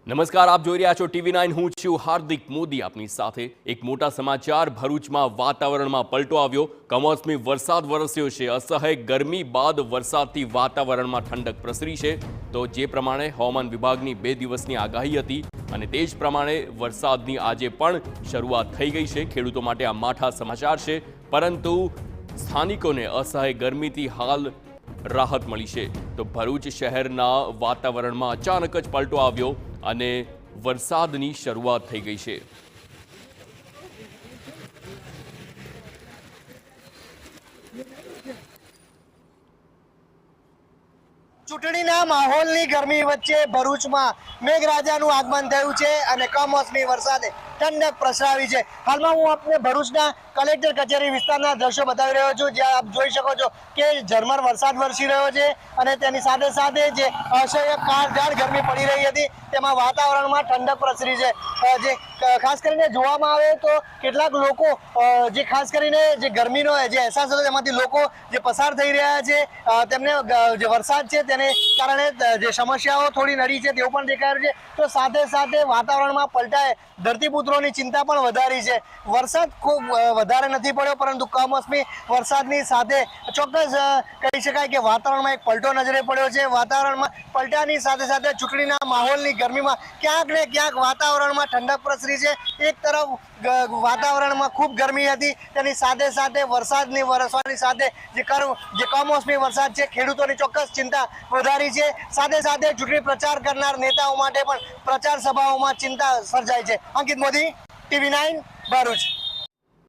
નમસ્કાર, આપ જોઈ રહ્યા છો TV9। હું છું હાર્દિક મોદી આપની સાથે। એક મોટા સમાચાર, ભરૂચમાં વાતાવરણમાં પલટો આવ્યો। કમોસમી વરસાદ વરસ્યો છે। અસહ્ય ગરમી બાદ વરસાદથી વાતાવરણમાં ઠંડક પ્રસરી છે। તો જે પ્રમાણે હવામાન વિભાગની 2 દિવસની આગાહી હતી અને તે જ પ્રમાણે વરસાદની આજે પણ શરૂઆત થઈ ગઈ છે। ખેડૂતો માટે આ માઠા સમાચાર છે, પરંતુ સ્થાનિકોને અસહ્ય ગરમીથી હાલ રાહત મળી છે। તો ભરૂચ શહેરના વાતાવરણમાં અચાનક જ પલટો આવ્યો અને વરસાદની શરૂઆત થઈ ગઈ છે। ચૂંટણીના માહોલની ગરમી વચ્ચે ભરૂચમાં મેઘરાજાનું આગમન થયું છે અને કમોસમી વરસાદે ઠંડક પ્રસરાવી છે। હાલમાં હું આપને ભરૂચના કલેક્ટર કચેરી વિસ્તારના દ્રશ્યો બતાવી રહ્યો છું, જ્યાં આપ જોઈ શકો છો કે ઝરમર વરસાદ વરસી રહ્યો છે અને તેની સાથે સાથે જે અસહ્ય કાળઝાળ ગરમી પડી રહી હતી તેમાં વાતાવરણમાં ઠંડક પ્રસરી છે। જે ખાસ કરીને જોવામાં આવે તો કેટલાક લોકો જે ખાસ કરીને જે ગરમીનો જે અહેસાસ હતો તેમાંથી લોકો જે પસાર થઈ રહ્યા છે, તેમને જે વરસાદ છે તેને કારણે જે સમસ્યાઓ થોડી નડી છે તેવું પણ દેખાય છે। તો સાથે સાથે વાતાવરણમાં પલટાએ ધરતીપુત્રોની ચિંતા પણ વધારી છે। વરસાદ ખૂબ વધારે નથી પડ્યો, પરંતુ કમોસમી વરસાદની સાથે ચોક્કસ કહી શકાય કે વાતાવરણમાં એક પલટો નજરે પડ્યો છે। વાતાવરણમાં પલટાની સાથે સાથે ચૂંટણીના માહોલની ગરમીમાં ક્યાંક ને ક્યાંક વાતાવરણમાં ઠંડક પ્રસરી છે। એક તરફ વાતાવરણમાં ખૂબ ગરમી હતી, તેની સાથે સાથે વરસાદની વરસવાની સાથે જે કમોસમી વરસાદ છે ખેડૂતોની ચોક્કસ ચિંતા વધારી છે। સાથે સાથે ચૂંટણી પ્રચાર કરનાર નેતાઓ માટે પણ પ્રચાર સભાઓમાં ચિંતા સર્જાય છે। અંકિત મોદી, TV9 ભરૂચ।